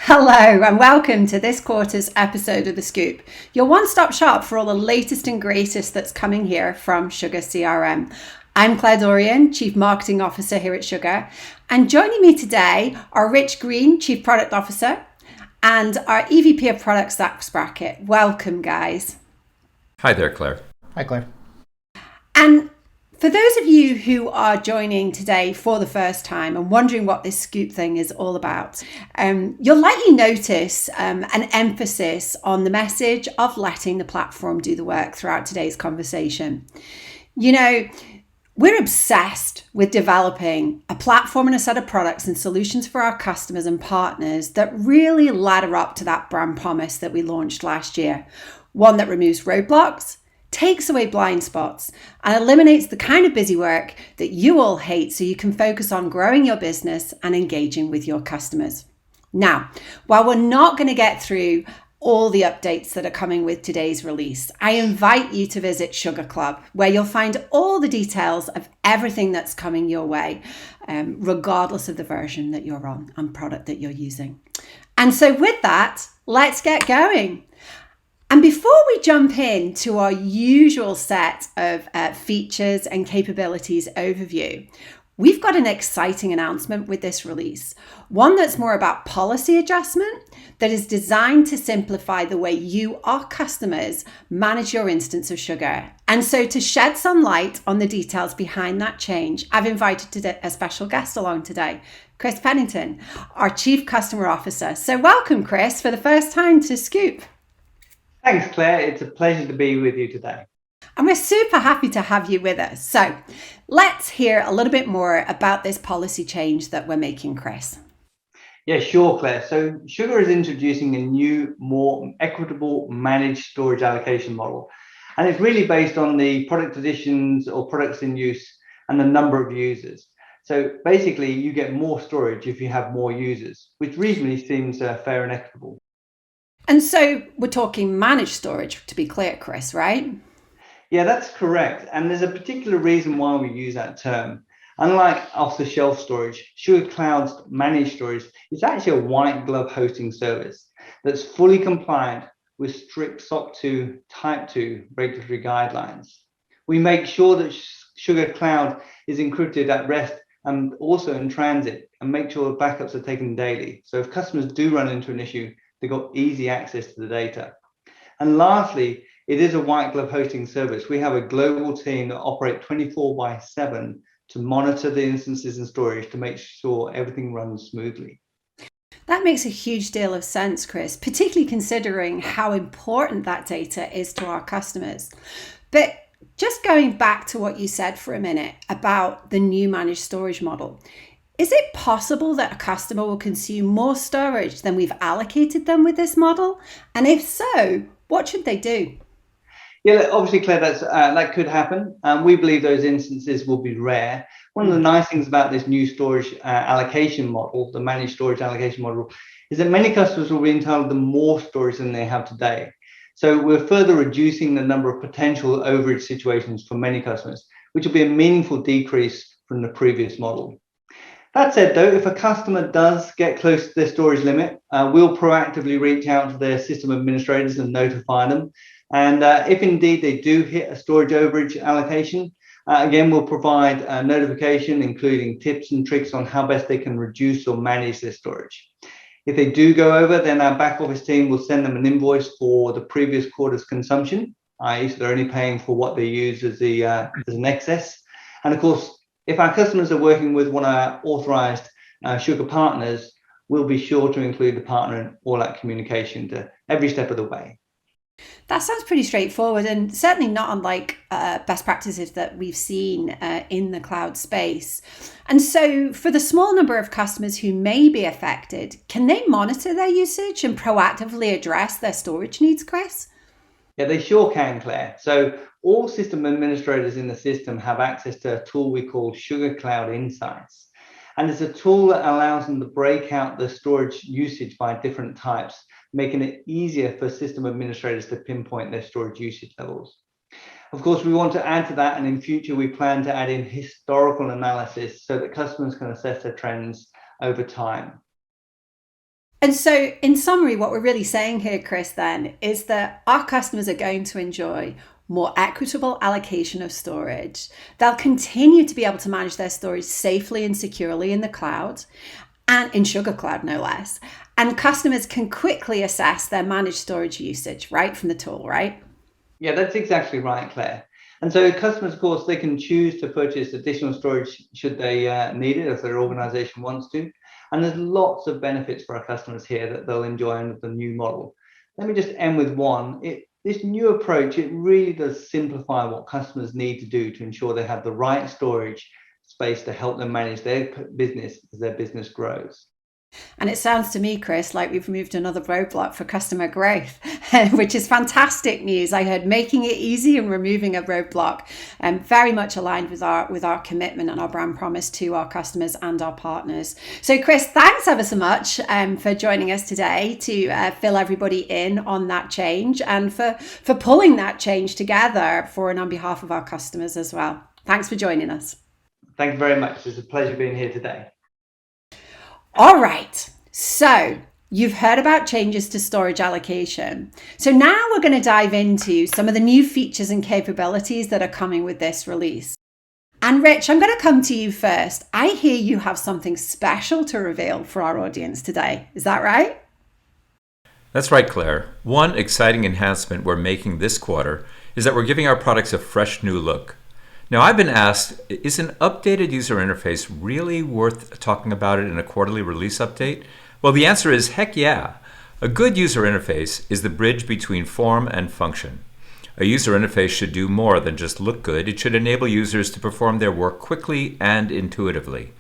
Hello and welcome to this quarter's episode of The Scoop, your one-stop shop for all the latest and greatest that's coming here from Sugar CRM. I'm Claire Dorian, Chief Marketing Officer here at Sugar, and joining me today are Rich Green, Chief Product Officer, and our EVP of Products, Zach Sprackett. Welcome, guys. Hi there, Claire. Hi, Claire. And for those of you who are joining today for the first time and wondering what this Scoop thing is all about, you'll likely notice an emphasis on the message of letting the platform do the work throughout today's conversation. You know, we're obsessed with developing a platform and a set of products and solutions for our customers and partners that really ladder up to that brand promise that we launched last year. One that removes roadblocks, takes away blind spots, and eliminates the kind of busy work that you all hate so you can focus on growing your business and engaging with your customers. Now, while we're not going to get through all the updates that are coming with today's release, I invite you to visit Sugar Club, where you'll find all the details of everything that's coming your way, regardless of the version that you're on and product that you're using. And so with that, let's get going. And before we jump into our usual set of features and capabilities overview, we've got an exciting announcement with this release, one that's more about policy adjustment that is designed to simplify the way you, our customers, manage your instance of Sugar. And so to shed some light on the details behind that change, I've invited a special guest along today, Chris Pennington, our Chief Customer Officer. So welcome, Chris, for the first time to Scoop. Thanks, Claire. It's a pleasure to be with you today. And we're super happy to have you with us. So let's hear a little bit more about this policy change that we're making, Chris. Yeah, sure, Claire. So Sugar is introducing a new, more equitable managed storage allocation model. And it's really based on the product additions or products in use and the number of users. So basically, you get more storage if you have more users, which reasonably seems fair and equitable. And so we're talking managed storage, to be clear, Chris, right? Yeah, that's correct. And there's a particular reason why we use that term. Unlike off-the-shelf storage, Sugar Cloud's managed storage is actually a white glove hosting service that's fully compliant with strict SOC 2 Type 2 regulatory guidelines. We make sure that Sugar Cloud is encrypted at rest and also in transit, and make sure backups are taken daily. So if customers do run into an issue, they've got easy access to the data. And lastly, it is a white glove hosting service. We have a global team that operate 24/7 to monitor the instances and storage to make sure everything runs smoothly. That makes a huge deal of sense, Chris, particularly considering how important that data is to our customers. But just going back to what you said for a minute about the new managed storage model, is it possible that a customer will consume more storage than we've allocated them with this model? And if so, what should they do? Yeah, obviously, Claire, that could happen. We believe those instances will be rare. One of the nice things about this new storage allocation model, the managed storage allocation model, is that many customers will be entitled to more storage than they have today. So we're further reducing the number of potential overage situations for many customers, which will be a meaningful decrease from the previous model. That said, though, if a customer does get close to their storage limit, we'll proactively reach out to their system administrators and notify them. And if indeed they do hit a storage overage allocation, again, we'll provide a notification, including tips and tricks on how best they can reduce or manage their storage. If they do go over, then our back office team will send them an invoice for the previous quarter's consumption, i.e., so they're only paying for what they use as an excess. And of course, if our customers are working with one of our authorized Sugar partners, we'll be sure to include the partner in all that communication to every step of the way. That sounds pretty straightforward and certainly not unlike best practices that we've seen in the cloud space. And so for the small number of customers who may be affected, can they monitor their usage and proactively address their storage needs, Chris? Yeah, they sure can, Claire. So all system administrators in the system have access to a tool we call Sugar Cloud Insights. And it's a tool that allows them to break out the storage usage by different types, making it easier for system administrators to pinpoint their storage usage levels. Of course, we want to add to that, and in future, we plan to add in historical analysis so that customers can assess their trends over time. And so, in summary, what we're really saying here, Chris, then, is that our customers are going to enjoy more equitable allocation of storage. They'll continue to be able to manage their storage safely and securely in the cloud, and in Sugar Cloud, no less. And customers can quickly assess their managed storage usage right from the tool, right? Yeah, that's exactly right, Claire. And so customers, of course, they can choose to purchase additional storage should they need it, if their organization wants to. And there's lots of benefits for our customers here that they'll enjoy under the new model. Let me just end with one. This new approach, it really does simplify what customers need to do to ensure they have the right storage space to help them manage their business as their business grows. And it sounds to me, Chris, like we've removed another roadblock for customer growth, which is fantastic news. I heard making it easy and removing a roadblock, very much aligned with our commitment and our brand promise to our customers and our partners. So, Chris, thanks ever so much for joining us today to fill everybody in on that change and for pulling that change together for and on behalf of our customers as well. Thanks for joining us. Thank you very much. It's a pleasure being here today. All right, so you've heard about changes to storage allocation. So now we're going to dive into some of the new features and capabilities that are coming with this release. And Rich, I'm going to come to you first. I hear you have something special to reveal for our audience today. Is that right? That's right, Claire. One exciting enhancement we're making this quarter is that we're giving our products a fresh new look. Now, I've been asked, is an updated user interface really worth talking about it in a quarterly release update? Well, the answer is heck yeah. A good user interface is the bridge between form and function. A user interface should do more than just look good. It should enable users to perform their work quickly and intuitively.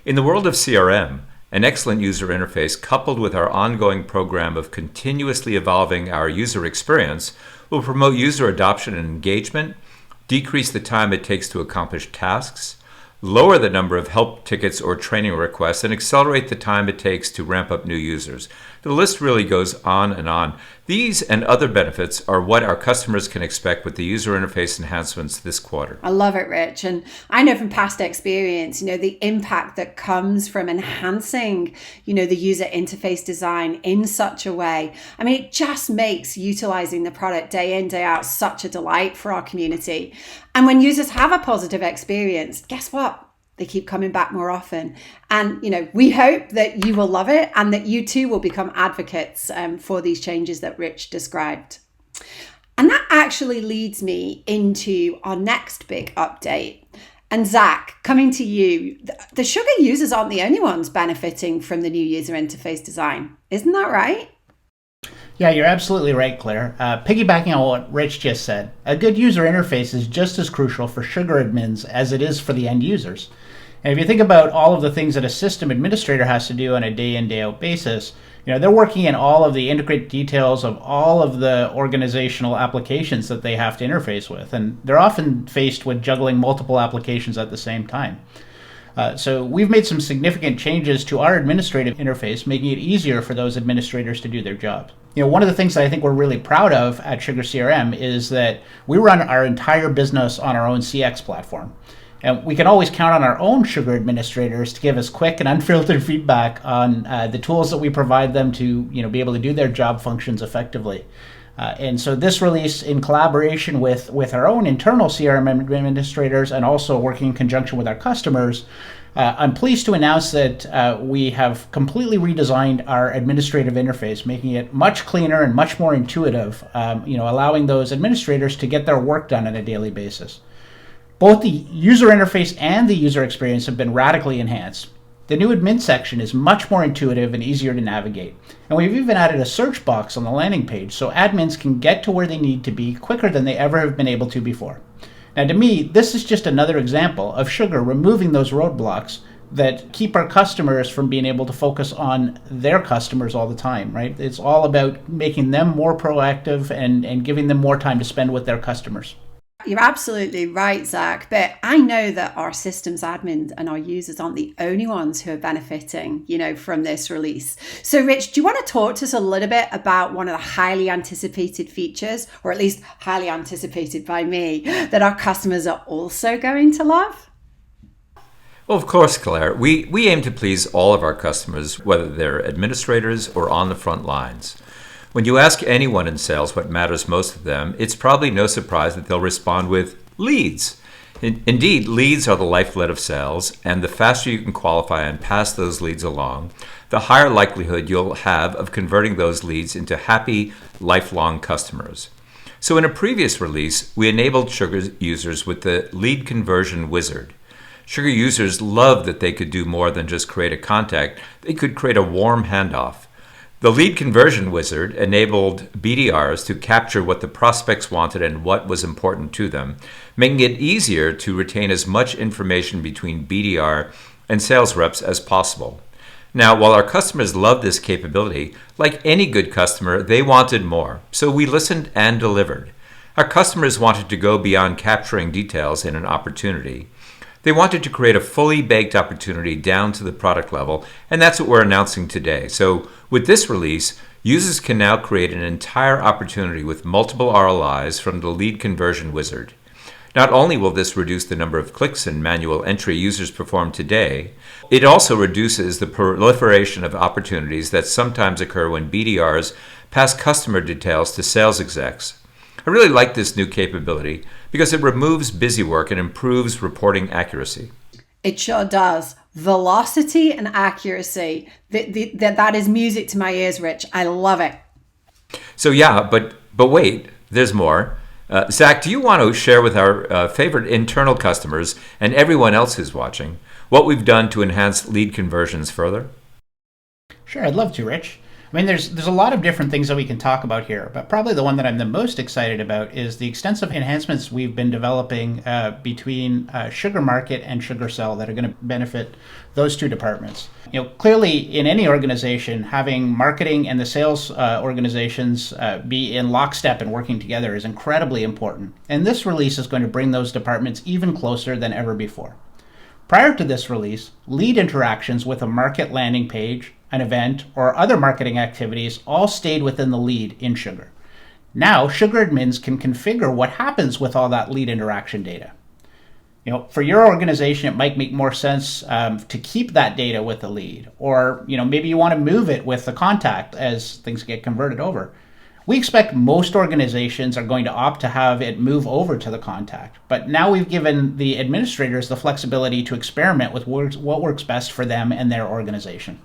In the world of CRM, an excellent user interface coupled with our ongoing program of continuously evolving our user experience will promote user adoption and engagement, decrease the time it takes to accomplish tasks, lower the number of help tickets or training requests, and accelerate the time it takes to ramp up new users. The list really goes on and on. These and other benefits are what our customers can expect with the user interface enhancements this quarter. I love it, Rich. And I know from past experience, the impact that comes from enhancing, the user interface design in such a way. I mean, it just makes utilizing the product day in, day out such a delight for our community. And when users have a positive experience, guess what? They keep coming back more often. And, we hope that you will love it and that you too will become advocates for these changes that Rich described. And that actually leads me into our next big update. And Zach, coming to you, the Sugar users aren't the only ones benefiting from the new user interface design. Isn't that right? Yeah, you're absolutely right, Claire. Piggybacking on what Rich just said, a good user interface is just as crucial for Sugar admins as it is for the end users. And if you think about all of the things that a system administrator has to do on a day in, day out basis, they're working in all of the intricate details of all of the organizational applications that they have to interface with. And they're often faced with juggling multiple applications at the same time. So we've made some significant changes to our administrative interface, making it easier for those administrators to do their job. One of the things that I think we're really proud of at Sugar CRM is that we run our entire business on our own CX platform. And we can always count on our own Sugar administrators to give us quick and unfiltered feedback on the tools that we provide them to be able to do their job functions effectively. And so this release, in collaboration with our own internal CRM administrators and also working in conjunction with our customers, I'm pleased to announce that we have completely redesigned our administrative interface, making it much cleaner and much more intuitive, allowing those administrators to get their work done on a daily basis. Both the user interface and the user experience have been radically enhanced. The new admin section is much more intuitive and easier to navigate. And we've even added a search box on the landing page so admins can get to where they need to be quicker than they ever have been able to before. Now, to me, this is just another example of Sugar removing those roadblocks that keep our customers from being able to focus on their customers all the time, right? It's all about making them more proactive and giving them more time to spend with their customers. You're absolutely right, Zach. But I know that our systems admins and our users aren't the only ones who are benefiting, from this release. So, Rich, do you want to talk to us a little bit about one of the highly anticipated features, or at least highly anticipated by me, that our customers are also going to love? Well, of course, Claire. We aim to please all of our customers, whether they're administrators or on the front lines. When you ask anyone in sales what matters most to them, it's probably no surprise that they'll respond with leads. Indeed, leads are the lifeblood of sales, and the faster you can qualify and pass those leads along, the higher likelihood you'll have of converting those leads into happy, lifelong customers. So in a previous release, we enabled Sugar users with the lead conversion wizard. Sugar users loved that they could do more than just create a contact. They could create a warm handoff. The lead conversion wizard enabled BDRs to capture what the prospects wanted and what was important to them, making it easier to retain as much information between BDR and sales reps as possible. Now, while our customers loved this capability, like any good customer, they wanted more. So we listened and delivered. Our customers wanted to go beyond capturing details in an opportunity. They wanted to create a fully baked opportunity down to the product level, and that's what we're announcing today. So with this release, users can now create an entire opportunity with multiple ROIs from the lead conversion wizard. Not only will this reduce the number of clicks and manual entry users perform today, it also reduces the proliferation of opportunities that sometimes occur when BDRs pass customer details to sales execs. I really like this new capability because it removes busy work and improves reporting accuracy. It sure does. Velocity and accuracy. That is music to my ears, Rich. I love it. So yeah, but wait, there's more. Zach, do you want to share with our favorite internal customers and everyone else who's watching what we've done to enhance lead conversions further? Sure, I'd love to, Rich. I mean, there's a lot of different things that we can talk about here, but probably the one that I'm the most excited about is the extensive enhancements we've been developing between Sugar Market and Sugar Sell that are going to benefit those two departments. Clearly, in any organization, having marketing and the sales organizations be in lockstep and working together is incredibly important. And this release is going to bring those departments even closer than ever before. Prior to this release, lead interactions with a market landing page, an event, or other marketing activities all stayed within the lead in Sugar. Now, Sugar admins can configure what happens with all that lead interaction data. For your organization, it might make more sense to keep that data with the lead, or maybe you want to move it with the contact as things get converted over. We expect most organizations are going to opt to have it move over to the contact, but now we've given the administrators the flexibility to experiment with what works best for them and their organization.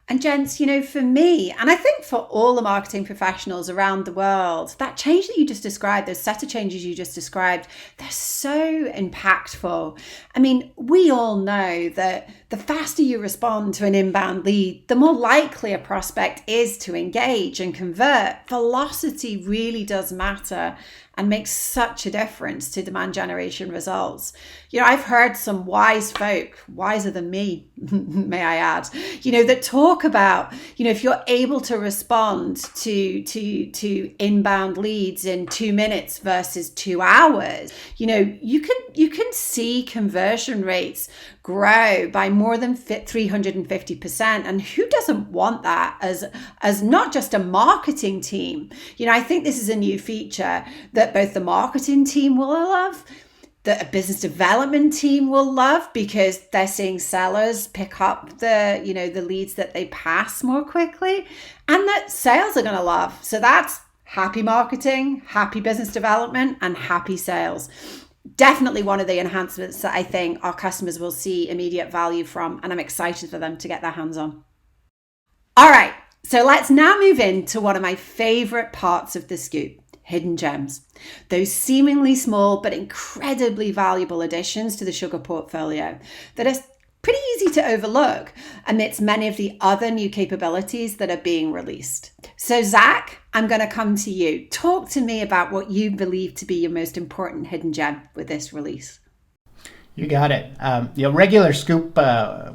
And gents, for me, and I think for all the marketing professionals around the world, that change that you just described, those set of changes you just described, they're so impactful. I mean, we all know that the faster you respond to an inbound lead, the more likely a prospect is to engage and convert. Velocity really does matter and makes such a difference to demand generation results. I've heard some wise folk, wiser than me, may I add, that talk about, if you're able to respond to inbound leads in 2 minutes versus 2 hours, you can see conversion rates grow by more than 350%. And who doesn't want that as not just a marketing team? I think this is a new feature that both the marketing team will love, that a business development team will love, because they're seeing sellers pick up the leads that they pass more quickly, and that sales are going to love. So that's happy marketing, happy business development, and happy sales. Definitely one of the enhancements that I think our customers will see immediate value from, and I'm excited for them to get their hands on. All right, so let's now move into one of my favorite parts of the scoop: hidden gems. Those seemingly small but incredibly valuable additions to the Sugar portfolio that are pretty easy to overlook amidst many of the other new capabilities that are being released. So Zach, I'm going to come to you. Talk to me about what you believe to be your most important hidden gem with this release. You got it. Regular Scoop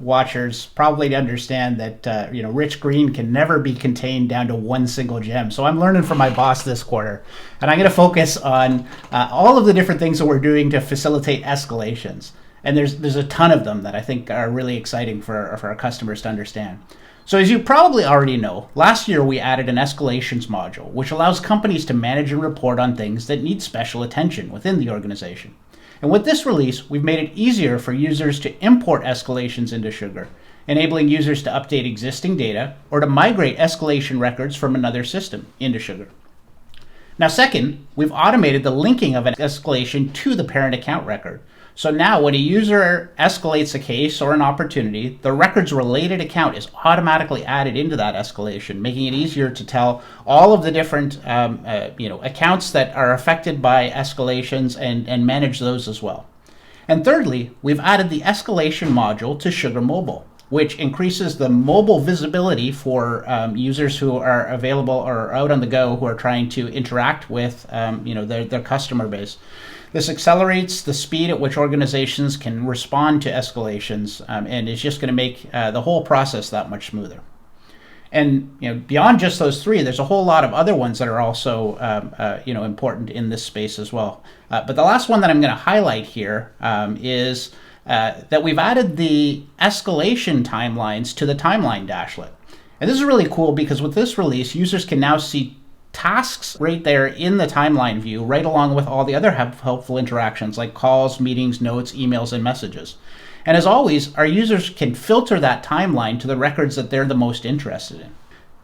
watchers probably understand that Rich Green can never be contained down to one single gem. So I'm learning from my boss this quarter, and I'm going to focus on all of the different things that we're doing to facilitate escalations. And there's a ton of them that I think are really exciting for our customers to understand. So as you probably already know, last year we added an escalations module, which allows companies to manage and report on things that need special attention within the organization. And with this release, we've made it easier for users to import escalations into Sugar, enabling users to update existing data or to migrate escalation records from another system into Sugar. Now, second, we've automated the linking of an escalation to the parent account record. So now when a user escalates a case or an opportunity, the record's related account is automatically added into that escalation, making it easier to tell all of the different accounts that are affected by escalations and manage those as well. And thirdly, we've added the escalation module to Sugar Mobile, which increases the mobile visibility for users who are available or out on the go who are trying to interact with their customer base. This accelerates the speed at which organizations can respond to escalations and is just going to make the whole process that much smoother. And beyond just those three, there's a whole lot of other ones that are also important in this space as well. But the last one that I'm going to highlight here is that we've added the escalation timelines to the timeline dashlet. And this is really cool because with this release, users can now see tasks right there in the timeline view, right along with all the other helpful interactions like calls, meetings, notes, emails, and messages. And as always, our users can filter that timeline to the records that they're the most interested in.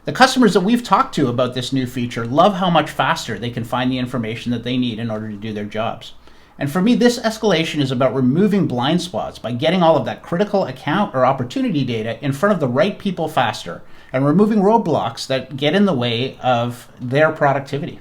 The customers that we've talked to about this new feature love how much faster they can find the information that they need in order to do their jobs. And for me, this escalation is about removing blind spots by getting all of that critical account or opportunity data in front of the right people faster and removing roadblocks that get in the way of their productivity.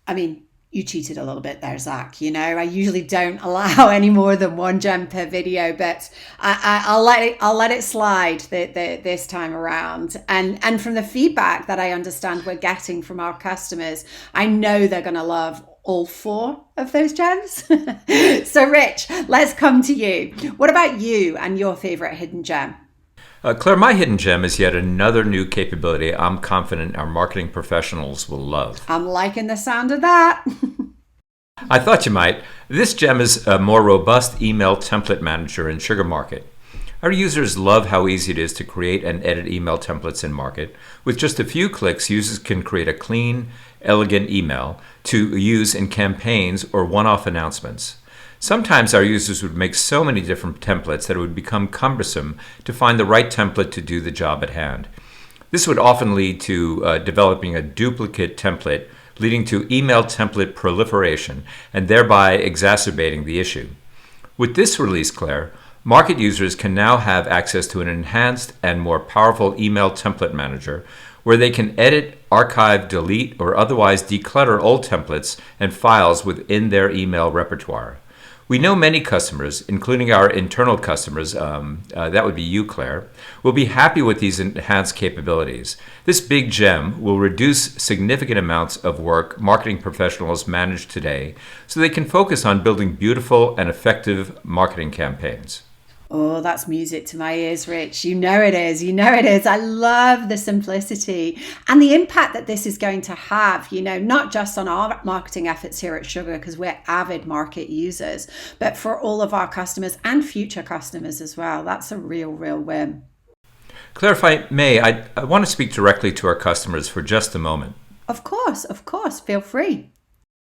I mean, you cheated a little bit there, Zach. I usually don't allow any more than one gem per video, but I'll let it slide this time around. And from the feedback that I understand we're getting from our customers, I know they're going to love all 4 of those gems. So Rich, let's come to you. What about you and your favorite hidden gem? Claire, my hidden gem is yet another new capability I'm confident our marketing professionals will love. I'm liking the sound of that. I thought you might. This gem is a more robust email template manager in Sugar Market. Our users love how easy it is to create and edit email templates in Market. With just a few clicks, users can create a clean, elegant email to use in campaigns or one-off announcements. Sometimes our users would make so many different templates that it would become cumbersome to find the right template to do the job at hand. This would often lead to developing a duplicate template, leading to email template proliferation and thereby exacerbating the issue. With this release, Claire, Market users can now have access to an enhanced and more powerful email template manager where they can edit, archive, delete, or otherwise declutter old templates and files within their email repertoire. We know many customers, including our internal customers, that would be you, Claire, will be happy with these enhanced capabilities. This big gem will reduce significant amounts of work marketing professionals manage today so they can focus on building beautiful and effective marketing campaigns. Oh, that's music to my ears, Rich. You know it is. I love the simplicity and the impact that this is going to have, not just on our marketing efforts here at Sugar, because we're avid Market users, but for all of our customers and future customers as well. That's a real win. Claire, if I may, I want to speak directly to our customers for just a moment. Of course. Feel free.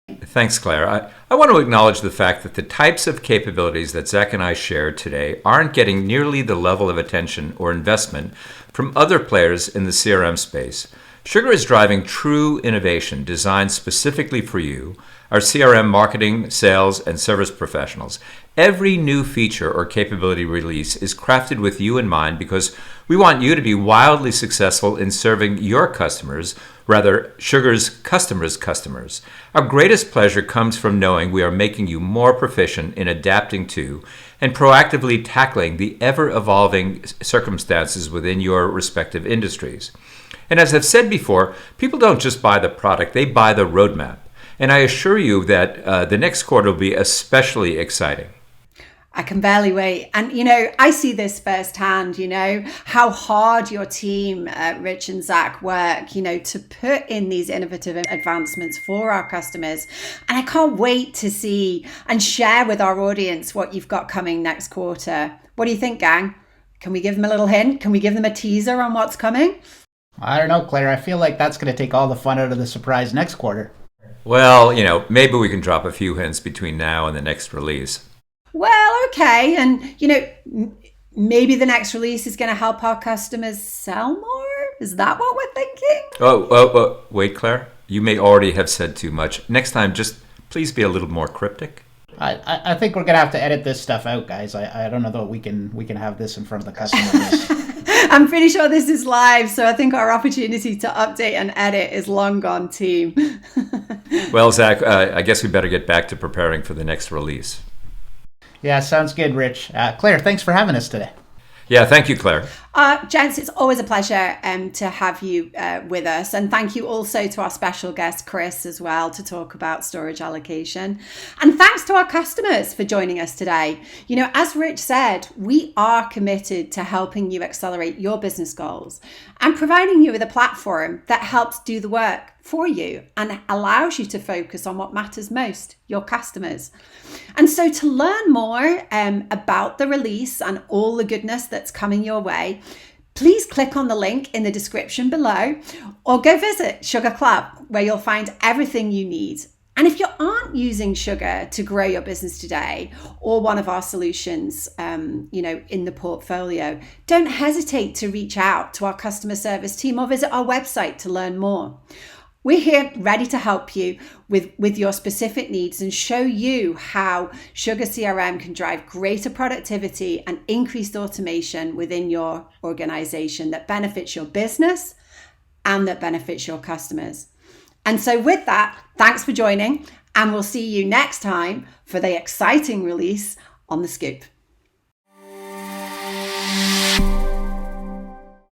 Thanks, Claire. I want to acknowledge the fact that the types of capabilities that Zach and I shared today aren't getting nearly the level of attention or investment from other players in the CRM space. Sugar is driving true innovation designed specifically for you, our CRM marketing, sales, and service professionals. Every new feature or capability release is crafted with you in mind because we want you to be wildly successful in serving your customers, rather Sugar's customers. Our greatest pleasure comes from knowing we are making you more proficient in adapting to and proactively tackling the ever-evolving circumstances within your respective industries. And as I've said before, people don't just buy the product, they buy the roadmap. And I assure you that the next quarter will be especially exciting. I can barely wait. And, I see this firsthand, how hard your team, Rich and Zach, work, to put in these innovative advancements for our customers. And I can't wait to see and share with our audience what you've got coming next quarter. What do you think, gang? Can we give them a little hint? Can we give them a teaser on what's coming? I don't know, Claire. I feel like that's going to take all the fun out of the surprise next quarter. Well, maybe we can drop a few hints between now and the next release. Well, okay. And, maybe the next release is going to help our customers sell more? Is that what we're thinking? Oh, wait, Claire. You may already have said too much. Next time, just please be a little more cryptic. I think we're gonna have to edit this stuff out, guys. I don't know that we can have this in front of the customers. I'm pretty sure this is live, so I think our opportunity to update and edit is long gone, team. Well, Zach, I guess we better get back to preparing for the next release. Yeah, sounds good, Rich. Claire, thanks for having us today. Yeah, thank you, Claire. Gents, it's always a pleasure to have you with us. And thank you also to our special guest, Chris, as well, to talk about storage allocation. And thanks to our customers for joining us today. As Rich said, we are committed to helping you accelerate your business goals and providing you with a platform that helps do the work for you and allows you to focus on what matters most, your customers. And so to learn more about the release and all the goodness that's coming your way, please click on the link in the description below or go visit Sugar Club, where you'll find everything you need. And if you aren't using Sugar to grow your business today, or one of our solutions, in the portfolio, don't hesitate to reach out to our customer service team or visit our website to learn more. We're here ready to help you with your specific needs and show you how Sugar CRM can drive greater productivity and increased automation within your organization that benefits your business and that benefits your customers. And so with that, thanks for joining, and we'll see you next time for the exciting release on The Scoop.